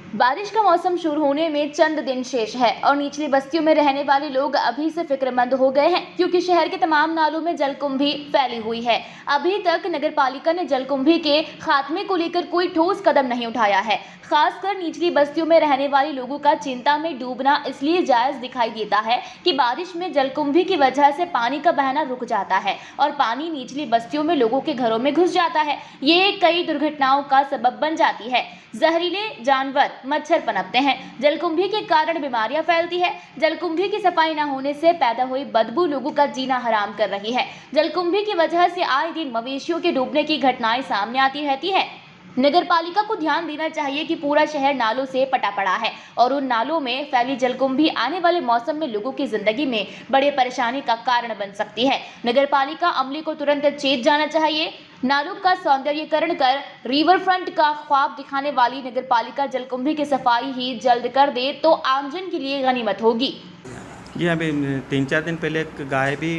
बारिश का मौसम शुरू होने में चंद दिन शेष है और निचली बस्तियों में रहने वाले लोग अभी से फिक्रमंद हो गए हैं, क्योंकि शहर के तमाम नालों में जलकुंभी फैली हुई है। अभी तक नगरपालिका ने जलकुंभी के खात्मे को लेकर कोई ठोस कदम नहीं उठाया है। खासकर निचली बस्तियों में रहने वाले लोगों का चिंता में डूबना इसलिए जायज दिखाई देता है कि बारिश में जलकुंभी की वजह से पानी का बहना रुक जाता है और पानी निचली बस्तियों में लोगों के घरों में घुस जाता है। ये कई दुर्घटनाओं का सबब बन जाती है। जहरीले जानवर, मच्छर पनपते हैं, जलकुंभी के कारण बीमारियां फैलती है। जलकुंभी की सफाई न होने से पैदा हुई बदबू लोगों का जीना हराम कर रही है। जलकुंभी की वजह से आए दिन मवेशियों के डूबने की घटनाएं सामने आती रहती है। नगरपालिका को ध्यान देना चाहिए कि पूरा शहर नालों से पटा पड़ा है और उन नालों में फैली जलकुंभी आने वाले मौसम में लोगों की जिंदगी में बड़ी परेशानी का कारण बन सकती है। नगरपालिका अमले को तुरंत चेत जाना चाहिए। नालों का सौंदर्यीकरण कर रिवर फ्रंट का ख्वाब दिखाने वाली नगरपालिका जलकुंभी की सफाई ही जल्द कर दे तो आमजन के लिए गनीमत होगी। जी, अभी 3-4 दिन पहले एक गाय भी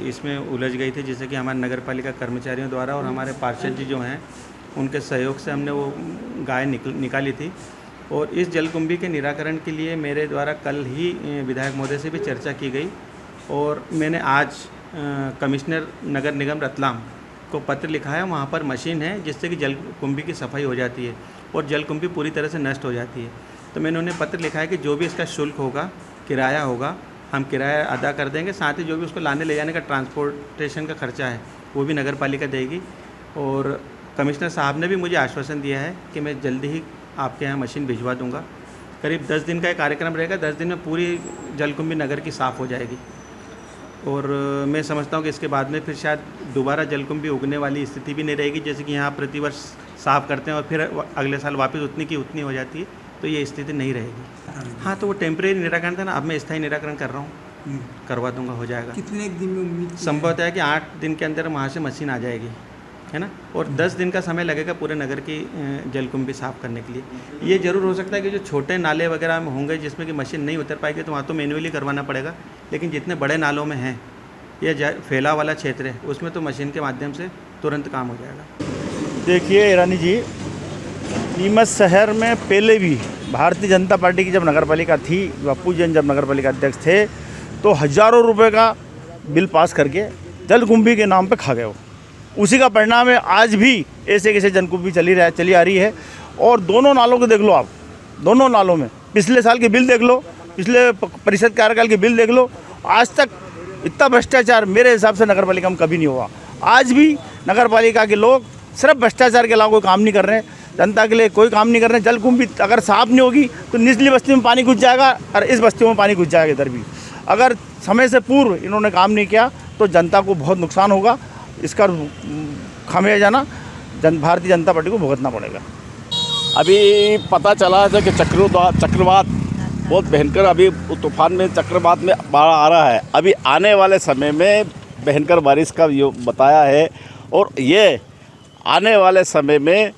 इसमें उलझ गई थी, जिससे कि हमारे नगरपालिका कर्मचारियों द्वारा और हमारे पार्षद जी जो हैं उनके सहयोग से हमने वो गाय निकाली थी। और इस जलकुंभी के निराकरण के लिए मेरे द्वारा कल ही विधायक महोदय से भी चर्चा की गई और मैंने आज कमिश्नर नगर निगम रतलाम को पत्र लिखा है। वहाँ पर मशीन है जिससे कि जलकुंभी की सफाई हो जाती है और जलकुंभी पूरी तरह से नष्ट हो जाती है। तो मैंने उन्हें पत्र लिखा है कि जो भी इसका शुल्क होगा, किराया होगा, हम किराया अदा कर देंगे। साथ ही जो भी उसको लाने ले जाने का ट्रांसपोर्टेशन का खर्चा है वो भी नगरपालिका देगी। और कमिश्नर साहब ने भी मुझे आश्वासन दिया है कि मैं जल्दी ही आपके यहाँ मशीन भिजवा दूंगा। करीब 10 दिन का एक कार्यक्रम रहेगा। 10 दिन में पूरी जलकुंभी नगर की साफ़ हो जाएगी और मैं समझता हूँ कि इसके बाद में फिर शायद दोबारा जलकुंभी उगने वाली स्थिति भी नहीं रहेगी, जैसे कि यहाँ प्रतिवर्ष साफ़ करते हैं और फिर अगले साल वापस उतनी की उतनी हो जाती है, तो ये स्थिति नहीं रहेगी। हाँ, तो वो टेम्परेरी निराकरण था ना, अब मैं स्थायी निराकरण कर रहा हूँ, करवा दूंगा, हो जाएगा। कितने दिन में उम्मीद? संभवतः है कि 8 दिन के अंदर वहाँ से मशीन आ जाएगी, है ना। और 10 दिन का समय लगेगा पूरे नगर की जलकुंभी साफ़ करने के लिए। ये ज़रूर हो सकता है कि जो छोटे नाले वगैरह में होंगे जिसमें कि मशीन नहीं उतर पाएगी तो वहाँ तो मैन्युअली करवाना पड़ेगा, लेकिन जितने बड़े नालों में हैं या फैला वाला क्षेत्र है उसमें तो मशीन के माध्यम से तुरंत काम हो जाएगा। देखिए ईरानी जी, नीमच शहर में पहले भी भारतीय जनता पार्टी की जब नगरपालिका थी, बापू जैन जब नगरपालिका अध्यक्ष थे, तो हज़ारों रुपए का बिल पास करके जलकुंभी के नाम पे खा गए वो। उसी का परिणाम है आज भी ऐसे कैसे जलकुंभी चली आ रही है। और दोनों नालों को देख लो आप, दोनों नालों में पिछले साल के बिल देख लो, पिछले परिषद कार्यकाल के बिल देख लो। आज तक इतना भ्रष्टाचार मेरे हिसाब से नगरपालिका में कभी नहीं हुआ। आज भी नगरपालिका के लोग सिर्फ भ्रष्टाचार के अलावा कोई काम नहीं कर रहे हैं, जनता के लिए कोई काम नहीं कर रहे हैं। जलकुंभी अगर साफ नहीं होगी तो निचली बस्ती में पानी घुस जाएगा और इस बस्तियों में पानी घुस जाएगा इधर भी। अगर समय से पूर्व इन्होंने काम नहीं किया तो जनता को बहुत नुकसान होगा। इसका खामियाजा भारतीय जनता पार्टी को भुगतना पड़ेगा। अभी पता चला है कि चक्रवात बहुत भयंकर, अभी तूफान में चक्रवात में बाढ़ आ रहा है। अभी आने वाले समय में भयंकर बारिश का ये बताया है। और ये आने वाले समय में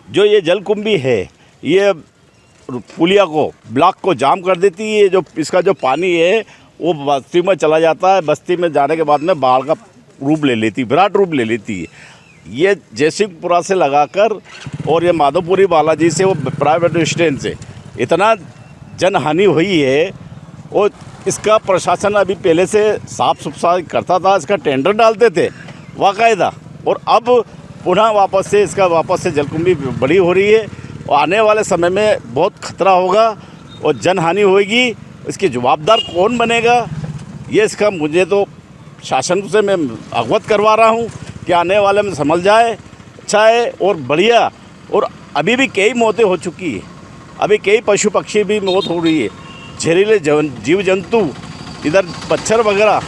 जो ये जलकुंभी है ये पुलिया को, ब्लॉक को जाम कर देती है। जो इसका जो पानी है वो बस्ती में चला जाता है। बस्ती में जाने के बाद में बाढ़ का रूप ले लेती, विराट रूप ले लेती है। ये जयसिंहपुरा से लगाकर और ये माधोपुरी बालाजी से वो प्राइवेट स्टैंड से इतना जनहानि हुई है। और इसका प्रशासन अभी पहले से साफ सुथरा करता था, इसका टेंडर डालते थे बाकायदा। और अब पुनः वापस से जलकुंभी बड़ी हो रही है और आने वाले समय में बहुत खतरा होगा और जनहानि होगी। इसके जवाबदार कौन बनेगा, ये इसका मुझे तो शासन से मैं अवगत करवा रहा हूँ कि आने वाले में समझ जाए, अच्छा है और बढ़िया। और अभी भी कई मौतें हो चुकी है, अभी कई पशु पक्षी भी मौत हो रही है, जहरीले जीव जंतु इधर मच्छर वगैरह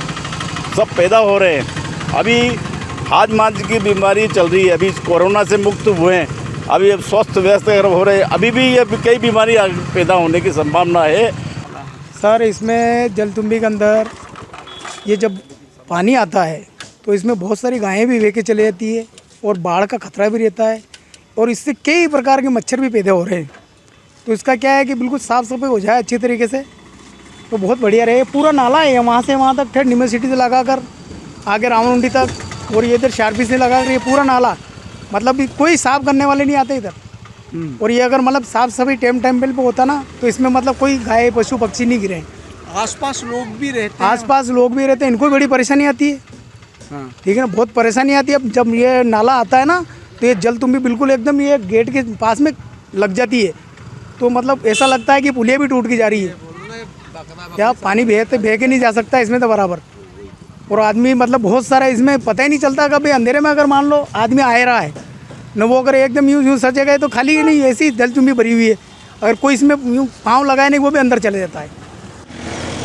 सब पैदा हो रहे हैं। अभी हाजमा की बीमारी चल रही है, अभी कोरोना से मुक्त हुए हैं, अभी अब स्वस्थ व्यस्त हो रहे हैं, अभी भी ये कई बीमारी पैदा होने की संभावना है। सर, इसमें जलकुंभी के अंदर ये जब पानी आता है तो इसमें बहुत सारी गायें भी बह के चले जाती है और बाढ़ का खतरा भी रहता है और इससे कई प्रकार के मच्छर भी पैदा हो रहे हैं। तो इसका क्या है कि बिल्कुल साफ़ सफाई हो जाए अच्छी तरीके से तो बहुत बढ़िया रहे। पूरा नाला है वहाँ से वहाँ तक, ठेठ नीमच सिटी से लगा कर आगे राममुंडी तक और ये इधर शार्पी से लगा कर ये पूरा नाला, मतलब कोई साफ़ करने वाले नहीं आते इधर। और ये अगर मतलब साफ सफाई टाइम पे होता ना तो इसमें मतलब कोई गाय पशु पक्षी नहीं गिरे। आसपास लोग भी रहते हैं। आसपास लोग भी रहते हैं, इनको भी बड़ी परेशानी आती है। हाँ। ठीक है ना, बहुत परेशानी आती है। अब जब ये नाला आता है ना तो ये जलकुंभी बिल्कुल एकदम ये गेट के पास में लग जाती है, तो मतलब ऐसा लगता है कि पुलिया भी टूट के जा रही है। क्या पानी बह के नहीं जा सकता इसमें तो बराबर। और आदमी मतलब बहुत सारा इसमें पता ही नहीं चलता। कभी अंधेरे में अगर मान लो आदमी आ रहा है न, वो अगर एकदम यूँ सजे गए तो खाली नहीं, ऐसी जलकुंभी भरी हुई है। अगर कोई इसमें यूँ पाँव लगाए नहीं वो भी अंदर चले जाता है।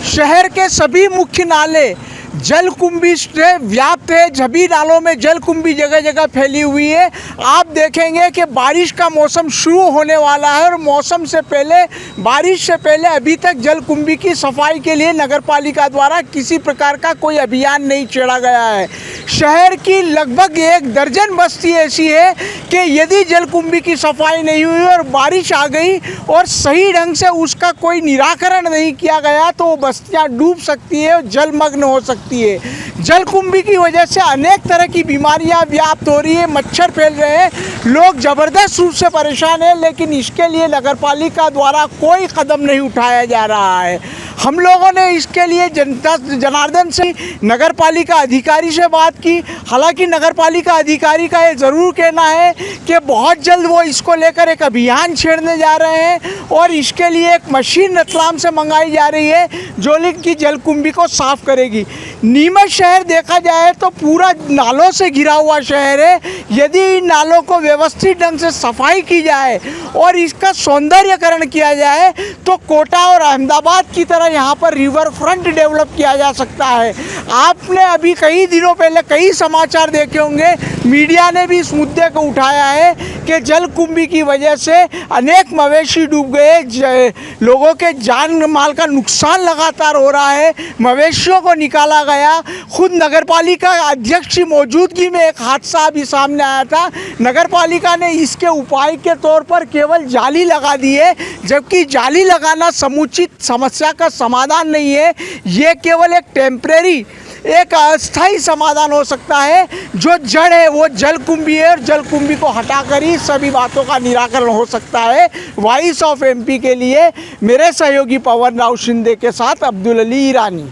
शहर के सभी मुख्य नाले जलकुंभी से व्याप्त है। सभी नालों में जलकुंभी जगह जगह फैली हुई है। आप देखेंगे कि बारिश का मौसम शुरू होने वाला है और मौसम से पहले, बारिश से पहले अभी तक जलकुंभी की सफाई के लिए नगर पालिका द्वारा किसी प्रकार का कोई अभियान नहीं छेड़ा गया है। शहर की लगभग 1 दर्जन बस्ती ऐसी है कि यदि जलकुंभी की सफाई नहीं हुई और बारिश आ गई और सही ढंग से उसका कोई निराकरण नहीं किया गया तो वो बस्तियाँ डूब सकती है और जलमग्न हो सकती है। जलकुंभी की वजह से अनेक तरह की बीमारियां व्याप्त हो रही है, मच्छर फैल रहे हैं, लोग ज़बरदस्त रूप से परेशान हैं, लेकिन इसके लिए नगरपालिका द्वारा कोई कदम नहीं उठाया जा रहा है। हम लोगों ने इसके लिए जनता जनार्दन से नगरपालिका अधिकारी से बात की। हालांकि नगरपालिका अधिकारी का ये ज़रूर कहना है कि बहुत जल्द वो इसको लेकर एक अभियान छेड़ने जा रहे हैं और इसके लिए एक मशीन रतलाम से मंगाई जा रही है जो की जलकुंभी को साफ करेगी। नीमच शहर देखा जाए तो पूरा नालों से घिरा हुआ शहर है। यदि इन नालों को व्यवस्थित ढंग से सफाई की जाए और इसका सौंदर्यकरण किया जाए तो कोटा और अहमदाबाद की तरह यहाँ पर रिवर फ्रंट डेवलप किया जा सकता है। आपने अभी कई दिनों पहले कई समाचार देखे होंगे, मीडिया ने भी इस मुद्दे को उठाया है कि जलकुंभी की वजह से अनेक मवेशी डूब गए, लोगों के जान माल का नुकसान लगातार हो रहा है, मवेशियों को निकाला गया। खुद नगरपालिका अध्यक्ष की मौजूदगी में एक हादसा अभी सामने आया था। नगरपालिका ने इसके उपाय के तौर पर केवल जाली लगा दी है, जबकि जाली लगाना समुचित समस्या का समाधान नहीं है। ये केवल एक टेम्परेरी, एक अस्थायी समाधान हो सकता है। जो जड़ है वो जलकुंभी है और जलकुंभी को हटाकर ही सभी बातों का निराकरण हो सकता है। वॉइस ऑफ एमपी के लिए मेरे सहयोगी पवन राव शिंदे के साथ अब्दुल अली ईरानी।